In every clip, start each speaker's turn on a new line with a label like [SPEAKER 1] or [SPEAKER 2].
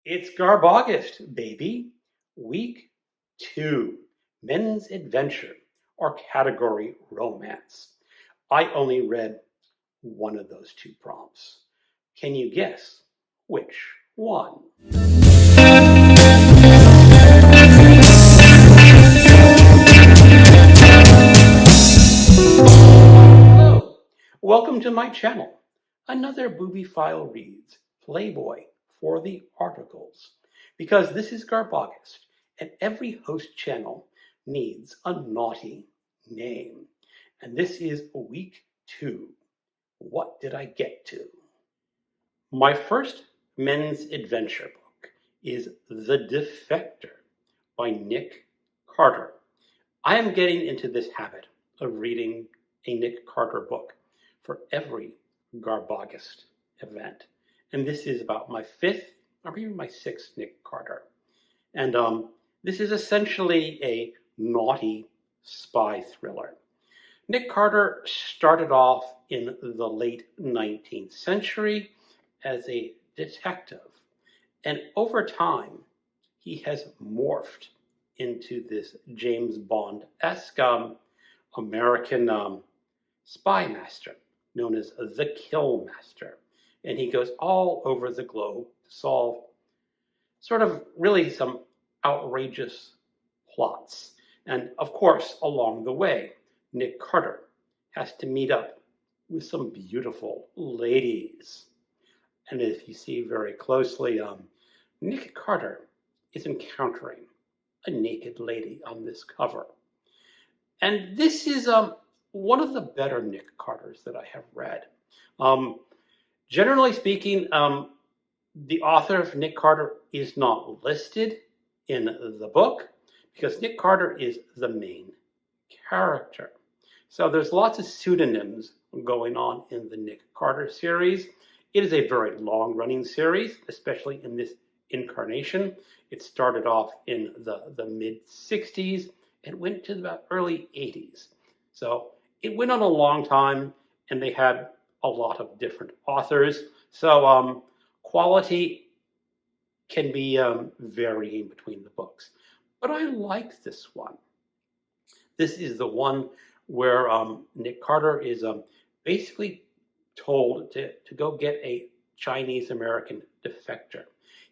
[SPEAKER 1] It's GarbAugust, baby. Week 2, Men's Adventure, or category Romance. I only read one of those two prompts. Can you guess which one? Hello, welcome to my channel. Another Boobiephile reads Playboy for the articles, because this is GarbAugust, and every host channel needs a naughty name. And this is week 2. What did I get to? My first men's adventure book is The Defector by Nick Carter. I am getting into this habit of reading a Nick Carter book for every GarbAugust event. And this is about my 5th or maybe my 6th Nick Carter. And this is essentially a naughty spy thriller. Nick Carter started off in the late 19th century as a detective. And over time, he has morphed into this James Bond-esque American spy master known as the Kill Master. And he goes all over the globe to solve sort of really some outrageous plots. And of course, along the way, Nick Carter has to meet up with some beautiful ladies. And if you see very closely, Nick Carter is encountering a naked lady on this cover. And this is one of the better Nick Carters that I have read. Generally speaking, the author of Nick Carter is not listed in the book because Nick Carter is the main character. So there's lots of pseudonyms going on in the Nick Carter series. It is a very long-running series, especially in this incarnation. It started off in the mid-60s and went to the early 80s. So it went on a long time, and they had a lot of different authors. So quality can be varying between the books. But I like this one. This is the one where Nick Carter is basically told to go get a Chinese-American defector.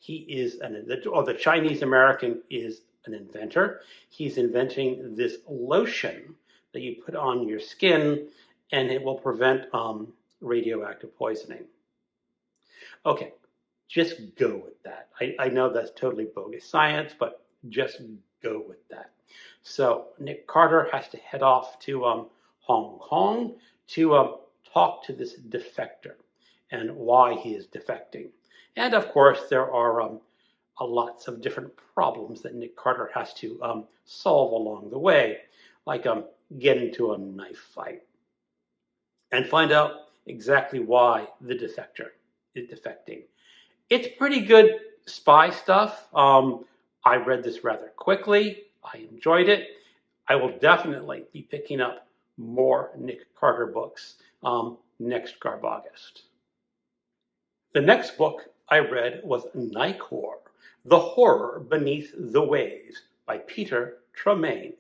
[SPEAKER 1] He is the Chinese-American is an inventor. He's inventing this lotion that you put on your skin, and it will prevent radioactive poisoning. Okay, just go with that. I know that's totally bogus science, but just go with that. So Nick Carter has to head off to Hong Kong to talk to this defector and why he is defecting. And of course, there are lots of different problems that Nick Carter has to solve along the way, like get into a knife fight and find out exactly why the defector is defecting. It's pretty good spy stuff. I read this rather quickly. I enjoyed it. I will definitely be picking up more Nick Carter books next GarbAugust. The next book I read was Nicor, The Horror Beneath the Waves by Peter Tremayne.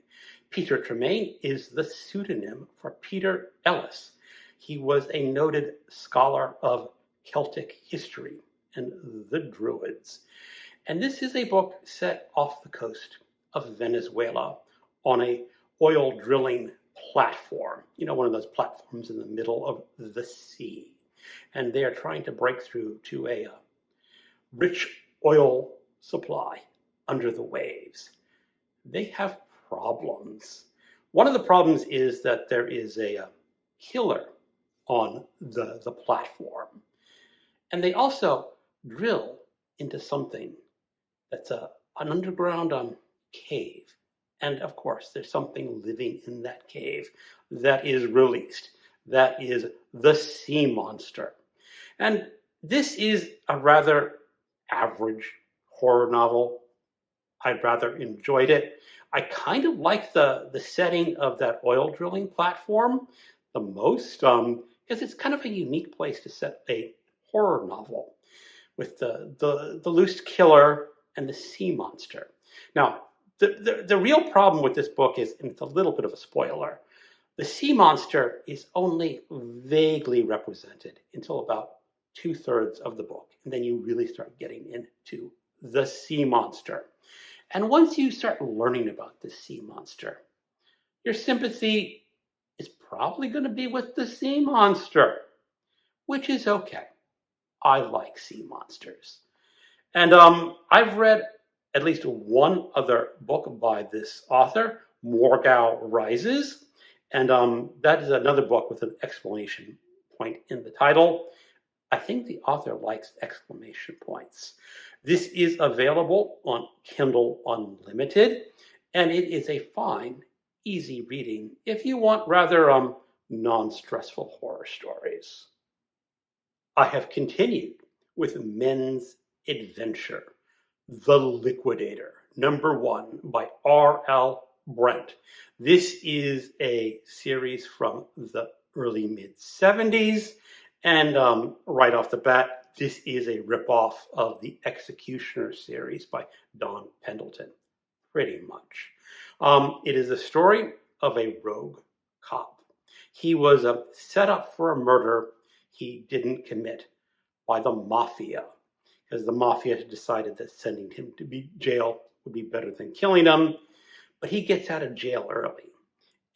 [SPEAKER 1] Peter Tremayne is the pseudonym for Peter Ellis. He was a noted scholar of Celtic history and the Druids. And this is a book set off the coast of Venezuela on a oil drilling platform, one of those platforms in the middle of the sea. And they are trying to break through to a rich oil supply under the waves. They have problems. One of the problems is that there is a killer on the platform. And they also drill into something that's an underground cave. And of course, there's something living in that cave that is released. That is the sea monster. And this is a rather average horror novel. I rather enjoyed it. I kind of like the setting of that oil drilling platform the most because it's kind of a unique place to set a horror novel. with the loose killer and the sea monster. Now, the real problem with this book is, and it's a little bit of a spoiler, the sea monster is only vaguely represented until about 2/3 of the book. And then you really start getting into the sea monster. And once you start learning about the sea monster, your sympathy is probably going to be with the sea monster, which is okay. I like sea monsters. And I've read at least one other book by this author, Morgau Rises. And that is another book with an exclamation point in the title. I think the author likes exclamation points. This is available on Kindle Unlimited, and it is a fine, easy reading if you want rather non-stressful horror stories. I have continued with Men's Adventure, The Liquidator, #1 by R.L. Brent. This is a series from the early mid-70s, and right off the bat, this is a ripoff of the Executioner series by Don Pendleton, pretty much. It is the story of a rogue cop. He was set up for a murder he didn't commit by the mafia, because the mafia decided that sending him to jail would be better than killing him. But he gets out of jail early,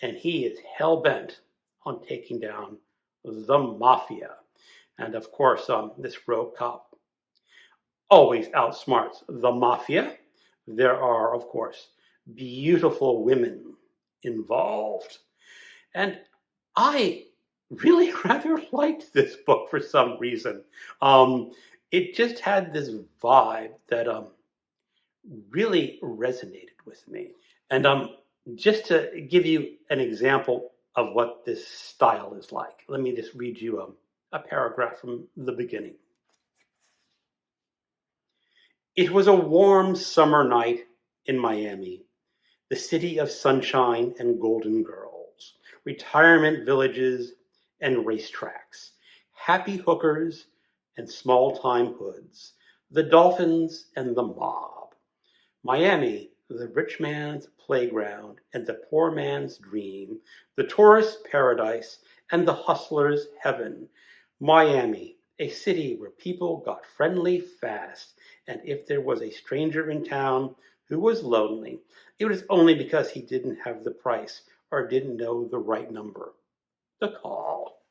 [SPEAKER 1] and he is hell-bent on taking down the mafia. And of course, this rogue cop always outsmarts the mafia. There are, of course, beautiful women involved. And I really rather liked this book for some reason. It just had this vibe that really resonated with me. And just to give you an example of what this style is like, let me just read you a paragraph from the beginning. It was a warm summer night in Miami, the city of sunshine and golden girls, retirement villages and racetracks, happy hookers and small-time hoods, the dolphins and the mob. Miami, the rich man's playground and the poor man's dream, the tourist's paradise and the hustler's heaven. Miami, a city where people got friendly fast, and if there was a stranger in town who was lonely, it was only because he didn't have the price or didn't know the right number to call.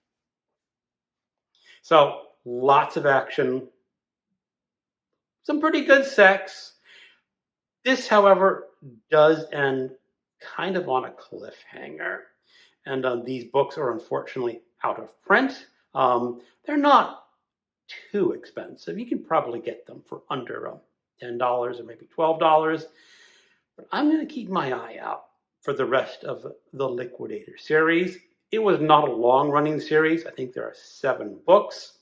[SPEAKER 1] So, lots of action, some pretty good sex. This, however, does end kind of on a cliffhanger. And these books are unfortunately out of print. They're not too expensive. You can probably get them for under $10 or maybe $12. But I'm going to keep my eye out for the rest of the Liquidator series. It was not a long-running series. I think there are 7 books.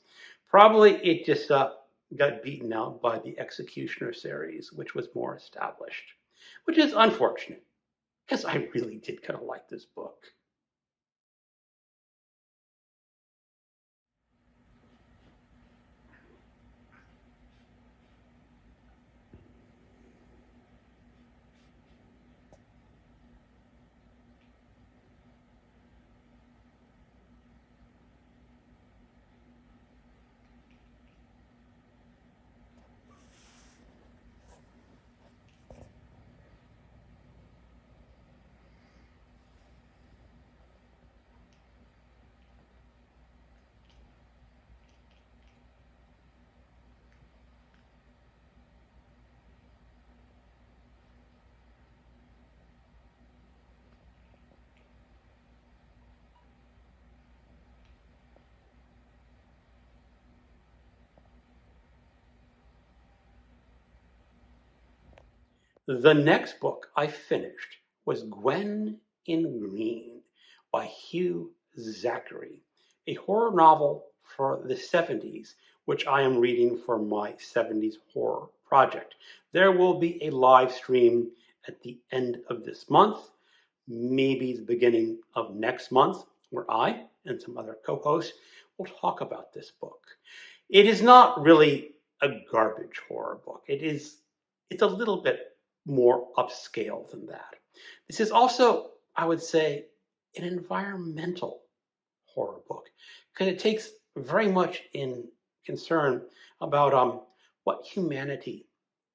[SPEAKER 1] Probably it just got beaten out by the Executioner series, which was more established, which is unfortunate, because I really did kind of like this book. The next book I finished was Gwen in Green by Hugh Zachary, a horror novel for the 70s, which I am reading for my 70s horror project. There will be a live stream at the end of this month, maybe the beginning of next month, where I and some other co-hosts will talk about this book. It is not really a garbage horror book. It's a little bit more upscale than that. This is also, I would say, an environmental horror book because it takes very much in concern about what humanity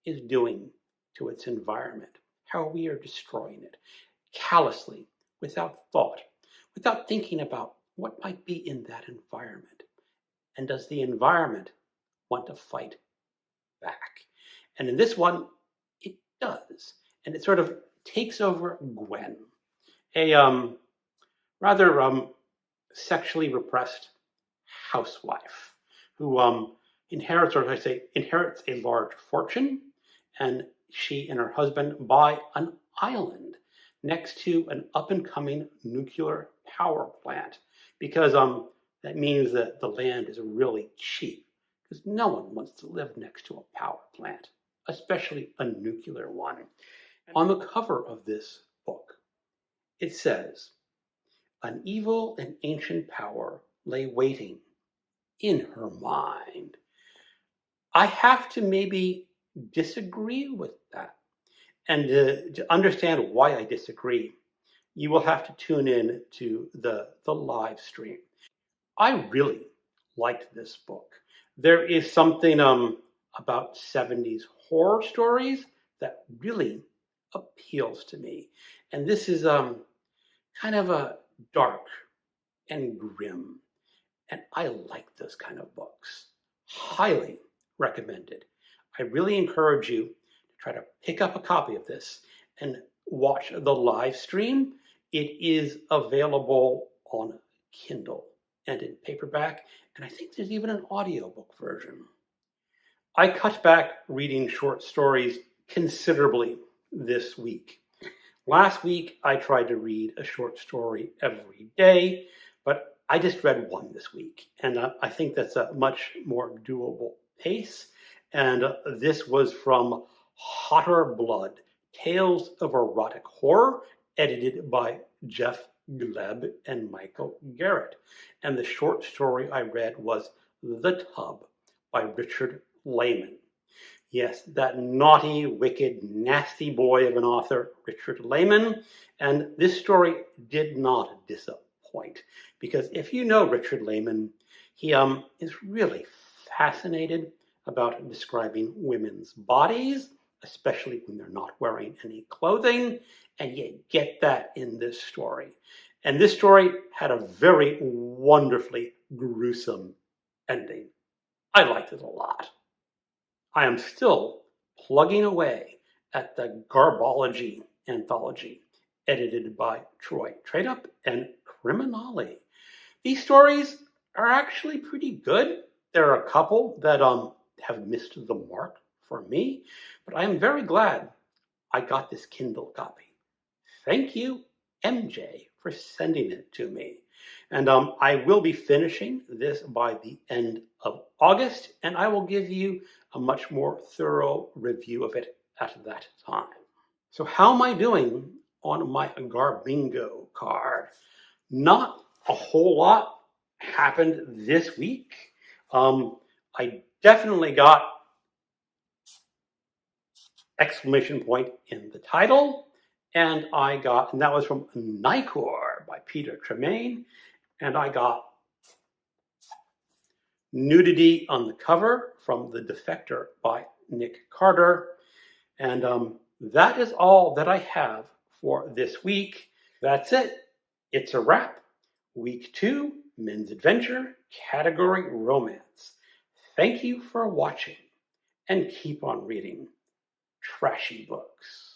[SPEAKER 1] is doing to its environment, how we are destroying it callously, without thought, without thinking about what might be in that environment. And does the environment want to fight back? And in this one, it does. And it sort of takes over Gwen, a rather sexually repressed housewife who inherits, or I say, inherits a large fortune, and she and her husband buy an island next to an up-and-coming nuclear power plant because that means that the land is really cheap because no one wants to live next to a power plant, especially a nuclear one. On the cover of this book, it says, "An evil and ancient power lay waiting in her mind." I have to maybe disagree with that. And to understand why I disagree, you will have to tune in to the live stream. I really liked this book. There is something about 70s horror stories that really appeals to me. And this is kind of a dark and grim. And I like those kind of books. Highly recommended. I really encourage you to try to pick up a copy of this and watch the live stream. It is available on Kindle and in paperback, and I think there's even an audiobook version. I cut back reading short stories considerably this week. Last week, I tried to read a short story every day, but I just read one this week, and I think that's a much more doable pace. And this was from Hotter Blood, Tales of Erotic Horror, edited by Jeff Gleb and Michael Garrett. And the short story I read was The Tub by Richard Laymon. Yes, that naughty, wicked, nasty boy of an author, Richard Laymon. And this story did not disappoint. Because if you know Richard Laymon, he is really fascinated about describing women's bodies, especially when they're not wearing any clothing. And you get that in this story. And this story had a very wonderfully gruesome ending. I liked it a lot. I am still plugging away at the GarbAugust anthology, edited by Troy Tradeup and Criminale. These stories are actually pretty good. There are a couple that have missed the mark for me, but I am very glad I got this Kindle copy. Thank you, MJ, for sending it to me. And I will be finishing this by the end of August, and I will give you a much more thorough review of it at that time. So how am I doing on my Garbingo card? Not a whole lot happened this week. I definitely got exclamation point in the title, and that was from Nicor by Peter Tremayne, and I got nudity on the cover from The Defector by Nick Carter. And that is all that I have for this week. That's it. It's a wrap. Week 2, Men's Adventure, category Romance. Thank you for watching, and keep on reading trashy books.